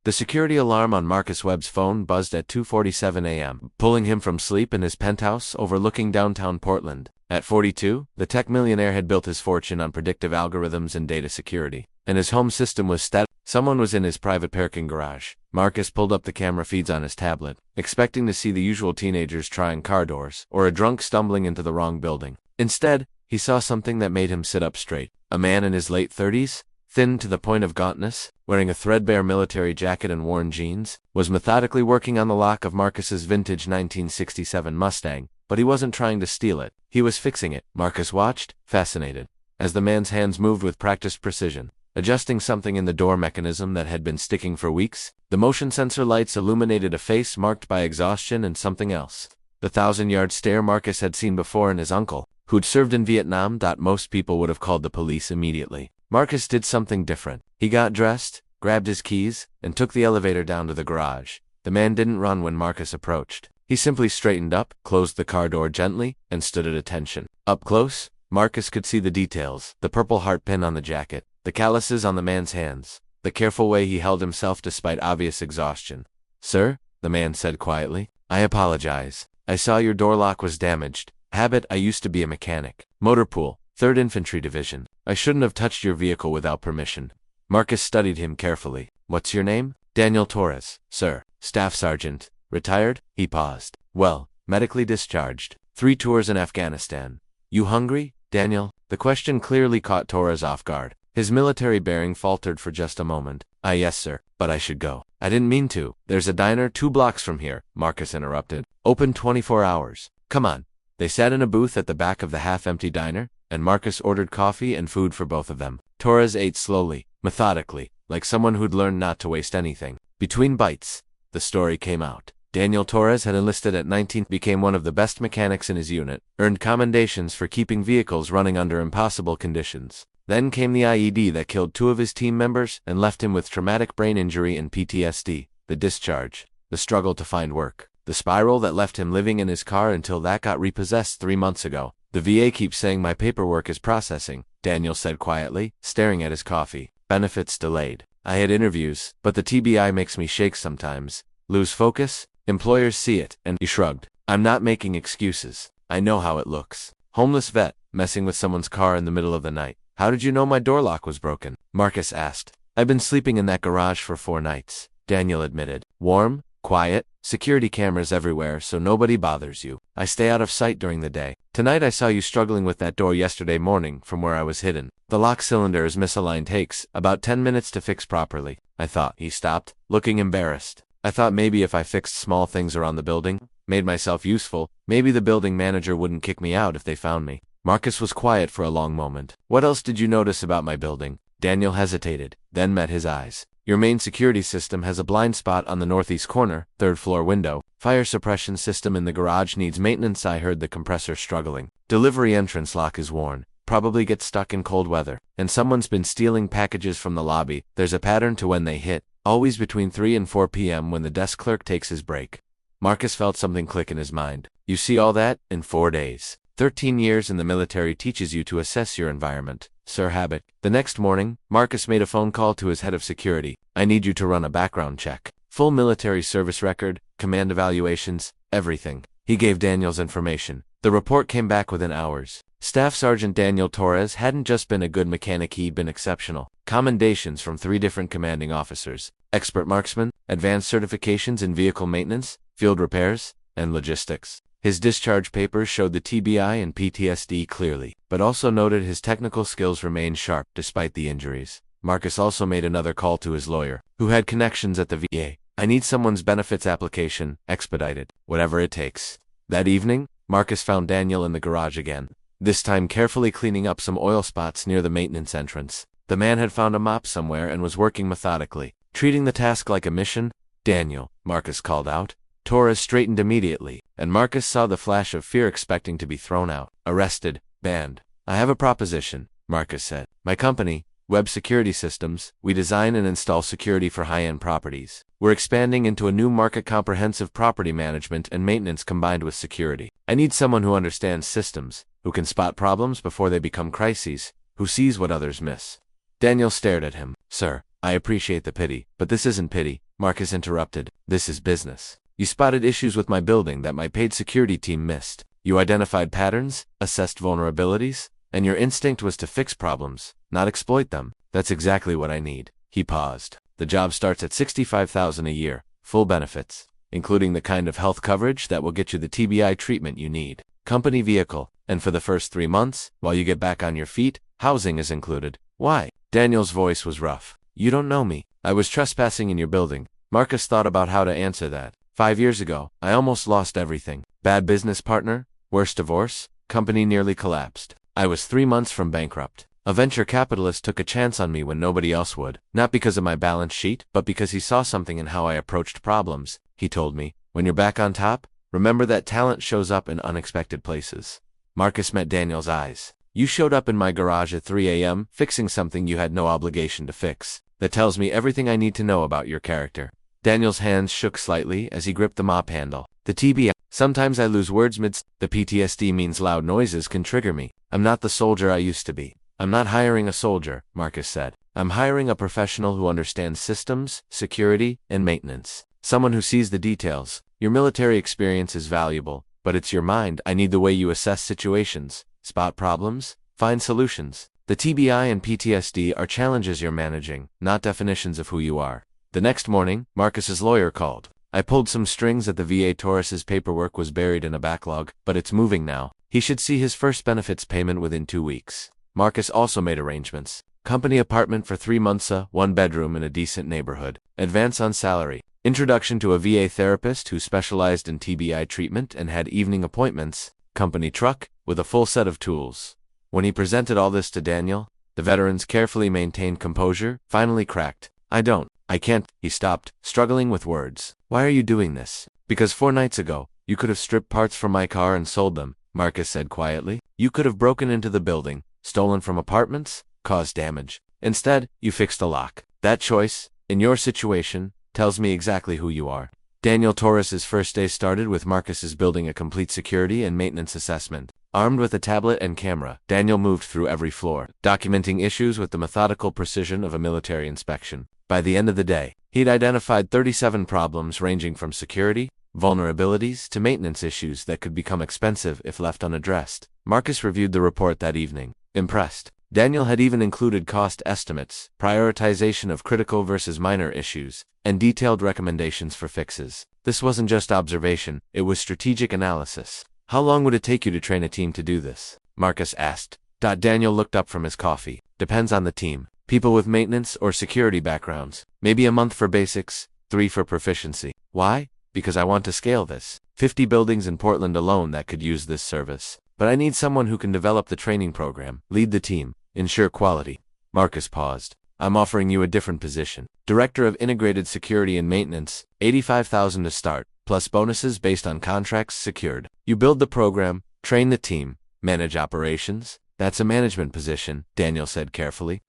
The security alarm on Marcus Webb's phone buzzed at 2:47 a.m., pulling him from sleep in his penthouse overlooking downtown Portland. At 42, the tech millionaire had built his fortune on predictive algorithms and data security, and his home system was static. Someone was in his private parking garage. Marcus pulled up the camera feeds on his tablet, expecting to see the usual teenagers trying car doors, or a drunk stumbling into the wrong building. Instead, he saw something that made him sit up straight. A man in his late 30s, thin to the point of gauntness, wearing a threadbare military jacket and worn jeans, was methodically working on the lock of Marcus's vintage 1967 Mustang, but he wasn't trying to steal it. He was fixing it. Marcus watched, fascinated, as the man's hands moved with practiced precision, adjusting something in the door mechanism that had been sticking for weeks. The motion sensor lights illuminated a face marked by exhaustion and something else. The 1,000-yard stare Marcus had seen before in his uncle, who'd served in Vietnam. Most people would have called the police immediately. Marcus did something different. He got dressed, grabbed his keys, and took the elevator down to the garage. The man didn't run when Marcus approached. He simply straightened up, closed the car door gently, and stood at attention. Up close, Marcus could see the details: the purple heart pin on the jacket, the calluses on the man's hands, the careful way he held himself despite obvious exhaustion. "Sir," the man said quietly, "I apologize. I saw your door lock was damaged. Habit, I used to be a mechanic. Motor pool, 3rd Infantry Division. I shouldn't have touched your vehicle without permission." Marcus studied him carefully. "What's your name?" "Daniel Torres, sir. Staff Sergeant. Retired?" He paused. "Well, medically discharged. 3 tours in Afghanistan. You hungry, Daniel?" The question clearly caught Torres off guard. His military bearing faltered for just a moment. Yes, sir, but I should go." "I didn't mean to. There's a diner 2 blocks from here," Marcus interrupted. "Open 24 hours. Come on." They sat in a booth at the back of the half-empty diner, and Marcus ordered coffee and food for both of them. Torres ate slowly, methodically, like someone who'd learned not to waste anything. Between bites, the story came out. Daniel Torres had enlisted at 19, became one of the best mechanics in his unit, earned commendations for keeping vehicles running under impossible conditions. Then came the IED that killed 2 of his team members and left him with traumatic brain injury and PTSD. The discharge, the struggle to find work, the spiral that left him living in his car until that got repossessed 3 months ago. "The VA keeps saying my paperwork is processing," Daniel said quietly, staring at his coffee. "Benefits delayed. I had interviews, but the TBI makes me shake sometimes. Lose focus. Employers see it," and he shrugged. "I'm not making excuses. I know how it looks. Homeless vet, messing with someone's car in the middle of the night." "How did you know my door lock was broken?" Marcus asked. "I've been sleeping in that garage for 4 nights, Daniel admitted. "Warm, quiet, security cameras everywhere so nobody bothers you. I stay out of sight during the day. Tonight I saw you struggling with that door yesterday morning from where I was hidden. The lock cylinder is misaligned. Takes about 10 minutes to fix properly. I thought." He stopped, looking embarrassed. "I thought maybe if I fixed small things around the building, made myself useful, maybe the building manager wouldn't kick me out if they found me." Marcus was quiet for a long moment. "What else did you notice about my building?" Daniel hesitated, then met his eyes. "Your main security system has a blind spot on the northeast corner, 3rd floor window. Fire suppression system in the garage needs maintenance. I heard the compressor struggling. Delivery entrance lock is worn. Probably gets stuck in cold weather. And someone's been stealing packages from the lobby. There's a pattern to when they hit. Always between 3 and 4 p.m. when the desk clerk takes his break." Marcus felt something click in his mind. "You see all that in 4 days. 13 years in the military teaches you to assess your environment, Sir Habit." The next morning, Marcus made a phone call to his head of security. "I need you to run a background check. Full military service record, command evaluations, everything." He gave Daniel's information. The report came back within hours. Staff Sergeant Daniel Torres hadn't just been a good mechanic, he'd been exceptional. Commendations from 3 different commanding officers. Expert marksman, advanced certifications in vehicle maintenance, field repairs, and logistics. His discharge papers showed the TBI and PTSD clearly, but also noted his technical skills remained sharp despite the injuries. Marcus also made another call to his lawyer, who had connections at the VA. "I need someone's benefits application expedited, whatever it takes." That evening, Marcus found Daniel in the garage again, this time carefully cleaning up some oil spots near the maintenance entrance. The man had found a mop somewhere and was working methodically, treating the task like a mission. "Daniel," Marcus called out. Torres straightened immediately, and Marcus saw the flash of fear, expecting to be thrown out, arrested, banned. "I have a proposition," Marcus said. "My company, Webb Security Systems, we design and install security for high-end properties. We're expanding into a new market: comprehensive property management and maintenance combined with security. I need someone who understands systems, who can spot problems before they become crises, who sees what others miss." Daniel stared at him. "Sir, I appreciate the pity, but this isn't pity. Marcus interrupted. This is business. You spotted issues with my building that my paid security team missed. You identified patterns, assessed vulnerabilities, and your instinct was to fix problems, not exploit them. That's exactly what I need. He paused. The job starts at $65,000 a year, full benefits, including the kind of health coverage that will get you the TBI treatment you need. Company vehicle, and for the first 3 months, while you get back on your feet, housing is included. Why? Daniel's voice was rough. You don't know me. I was trespassing in your building. Marcus thought about how to answer that. 5 years ago, I almost lost everything. Bad business partner, worst divorce, company nearly collapsed. I was 3 months from bankrupt. A venture capitalist took a chance on me when nobody else would. Not because of my balance sheet, but because he saw something in how I approached problems. He told me, when you're back on top, remember that talent shows up in unexpected places. Marcus met Daniel's eyes. You showed up in my garage at 3 a.m., fixing something you had no obligation to fix. That tells me everything I need to know about your character. Daniel's hands shook slightly as he gripped the mop handle. The TBI. Sometimes I lose words midst. The PTSD means loud noises can trigger me. I'm not the soldier I used to be. I'm not hiring a soldier, Marcus said. I'm hiring a professional who understands systems, security, and maintenance. Someone who sees the details. Your military experience is valuable, but it's your mind. I need the way you assess situations, spot problems, find solutions. The TBI and PTSD are challenges you're managing, not definitions of who you are. The next morning, Marcus's lawyer called. I pulled some strings at the VA. Torres's paperwork was buried in a backlog, but it's moving now. He should see his first benefits payment within 2 weeks. Marcus also made arrangements. Company apartment for 3 months, 1 bedroom in a decent neighborhood. Advance on salary. Introduction to a VA therapist who specialized in TBI treatment and had evening appointments. Company truck, with a full set of tools. When he presented all this to Daniel, the veteran's carefully maintained composure finally cracked. I can't. He stopped, struggling with words. Why are you doing this? Because 4 nights ago, you could have stripped parts from my car and sold them, Marcus said quietly. You could have broken into the building, stolen from apartments, caused damage. Instead, you fixed a lock. That choice, in your situation, tells me exactly who you are. Daniel Torres's first day started with Marcus's building a complete security and maintenance assessment. Armed with a tablet and camera, Daniel moved through every floor, documenting issues with the methodical precision of a military inspection. By the end of the day, he'd identified 37 problems ranging from security, vulnerabilities, to maintenance issues that could become expensive if left unaddressed. Marcus reviewed the report that evening. Impressed. Daniel had even included cost estimates, prioritization of critical versus minor issues, and detailed recommendations for fixes. This wasn't just observation, it was strategic analysis. How long would it take you to train a team to do this? Marcus asked. Daniel looked up from his coffee. Depends on the team. People with maintenance or security backgrounds. Maybe a month for basics, 3 for proficiency. Why? Because I want to scale this. 50 buildings in Portland alone that could use this service. But I need someone who can develop the training program, lead the team, ensure quality. Marcus paused. I'm offering you a different position. Director of Integrated Security and Maintenance, $85,000 to start, plus bonuses based on contracts secured. You build the program, train the team, manage operations. That's a management position, Daniel said carefully.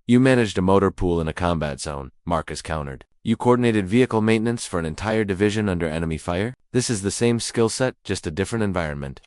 You managed a motor pool in a combat zone, Marcus countered. You coordinated vehicle maintenance for an entire division under enemy fire. This is the same skill set, just a different environment.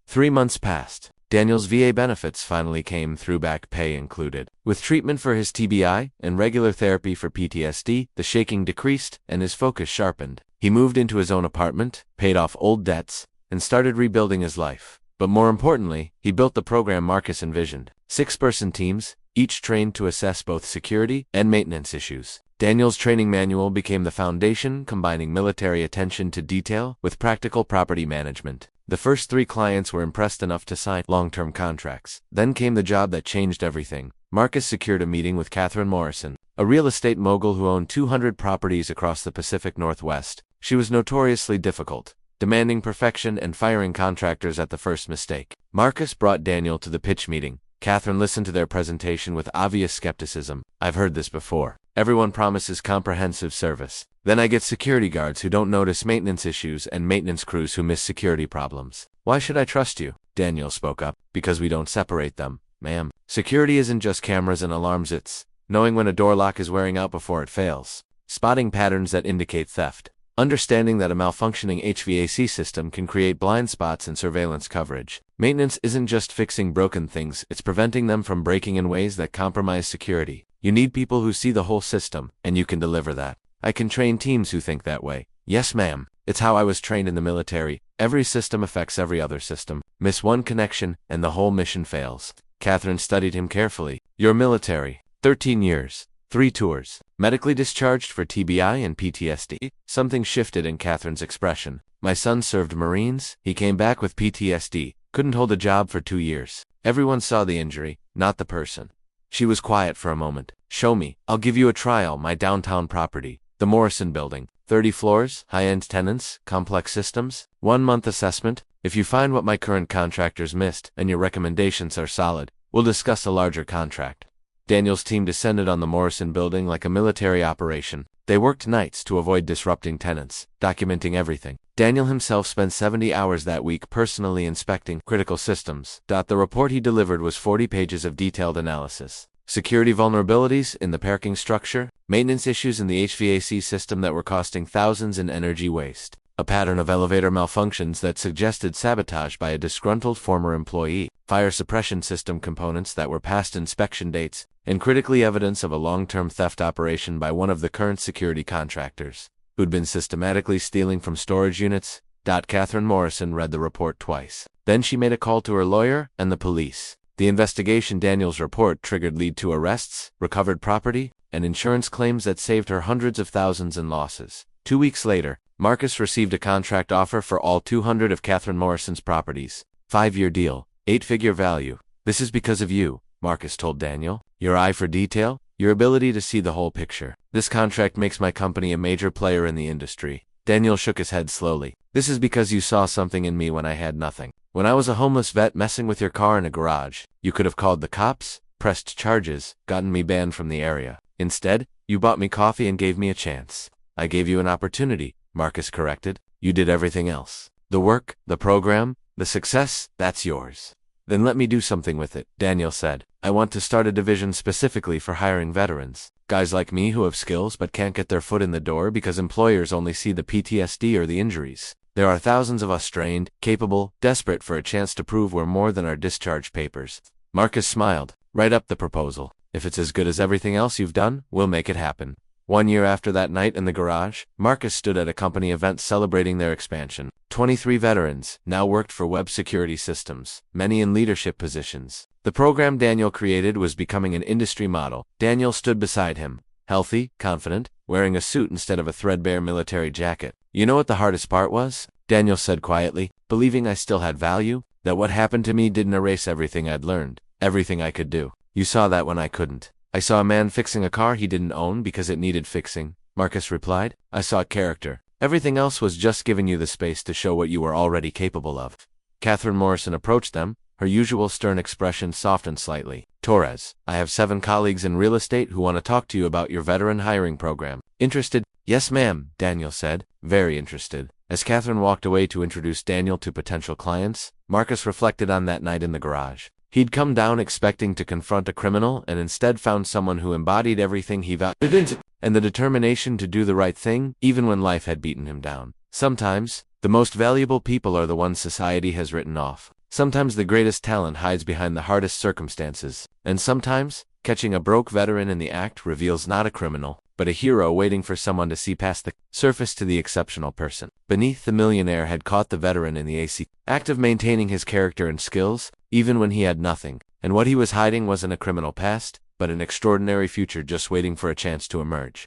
3 months passed. Daniel's VA benefits finally came through, back pay included. With treatment for his TBI and regular therapy for PTSD, the shaking decreased and his focus sharpened. He moved into his own apartment, paid off old debts, and started rebuilding his life. But more importantly, he built the program Marcus envisioned. 6-person teams, each trained to assess both security and maintenance issues. Daniel's training manual became the foundation, combining military attention to detail with practical property management. The first 3 clients were impressed enough to sign long-term contracts. Then came the job that changed everything. Marcus secured a meeting with Catherine Morrison, a real estate mogul who owned 200 properties across the Pacific Northwest. She was notoriously difficult, demanding perfection and firing contractors at the first mistake. Marcus brought Daniel to the pitch meeting. Catherine listened to their presentation with obvious skepticism. I've heard this before. Everyone promises comprehensive service. Then I get security guards who don't notice maintenance issues and maintenance crews who miss security problems. Why should I trust you? Daniel spoke up. Because we don't separate them, ma'am. Security isn't just cameras and alarms, it's knowing when a door lock is wearing out before it fails, spotting patterns that indicate theft, understanding that a malfunctioning HVAC system can create blind spots in surveillance coverage. Maintenance isn't just fixing broken things, it's preventing them from breaking in ways that compromise security. You need people who see the whole system, and you can deliver that. I can train teams who think that way. Yes, ma'am. It's how I was trained in the military. Every system affects every other system. Miss one connection, and the whole mission fails. Catherine studied him carefully. You're military. 13 years. 3 tours. Medically discharged for TBI and PTSD. Something shifted in Catherine's expression. My son served Marines. He came back with PTSD. Couldn't hold a job for 2 years. Everyone saw the injury, not the person. She was quiet for a moment. Show me. I'll give you a trial. My downtown property. The Morrison Building. 30 floors, high-end tenants, complex systems. 1-month assessment. If you find what my current contractors missed and your recommendations are solid, we'll discuss a larger contract. Daniel's team descended on the Morrison Building like a military operation. They worked nights to avoid disrupting tenants, documenting everything. Daniel himself spent 70 hours that week personally inspecting critical systems. The report he delivered was 40 pages of detailed analysis. Security vulnerabilities in the parking structure, maintenance issues in the HVAC system that were costing thousands in energy waste, a pattern of elevator malfunctions that suggested sabotage by a disgruntled former employee, fire suppression system components that were past inspection dates, and critically evidence of a long-term theft operation by one of the current security contractors, who'd been systematically stealing from storage units. Catherine Morrison read the report twice. Then she made a call to her lawyer and the police. The investigation Daniel's report triggered lead to arrests, recovered property, and insurance claims that saved her hundreds of thousands in losses. 2 weeks later, Marcus received a contract offer for all 200 of Catherine Morrison's properties. 5-year deal, 8-figure value. This is because of you, Marcus told Daniel. Your eye for detail, your ability to see the whole picture. This contract makes my company a major player in the industry. Daniel shook his head slowly. This is because you saw something in me when I had nothing. When I was a homeless vet messing with your car in a garage, you could have called the cops, pressed charges, gotten me banned from the area. Instead, you bought me coffee and gave me a chance. I gave you an opportunity, Marcus corrected. You did everything else. The work, the program, the success, that's yours. Then let me do something with it, Daniel said. I want to start a division specifically for hiring veterans. Guys like me who have skills but can't get their foot in the door because employers only see the PTSD or the injuries. There are thousands of us trained, capable, desperate for a chance to prove we're more than our discharge papers. Marcus smiled. Write up the proposal. If it's as good as everything else you've done, we'll make it happen. 1 year after that night in the garage, Marcus stood at a company event celebrating their expansion. 23 veterans now worked for Webb Security Systems, many in leadership positions. The program Daniel created was becoming an industry model. Daniel stood beside him, healthy, confident, wearing a suit instead of a threadbare military jacket. You know what the hardest part was? Daniel said quietly, believing I still had value, that what happened to me didn't erase everything I'd learned, everything I could do. You saw that when I couldn't. I saw a man fixing a car he didn't own because it needed fixing, Marcus replied. I saw character. Everything else was just giving you the space to show what you were already capable of. Catherine Morrison approached them, her usual stern expression softened slightly. Torres, I have 7 colleagues in real estate who want to talk to you about your veteran hiring program. Interested? Yes, ma'am, Daniel said, very interested. As Catherine walked away to introduce Daniel to potential clients, Marcus reflected on that night in the garage. He'd come down expecting to confront a criminal and instead found someone who embodied everything he valued and the determination to do the right thing, even when life had beaten him down. Sometimes, the most valuable people are the ones society has written off. Sometimes the greatest talent hides behind the hardest circumstances. And sometimes, catching a broke veteran in the act reveals not a criminal, but a hero waiting for someone to see past the surface to the exceptional person. Beneath, the millionaire had caught the veteran in the act of maintaining his character and skills, even when he had nothing, and what he was hiding wasn't a criminal past, but an extraordinary future just waiting for a chance to emerge.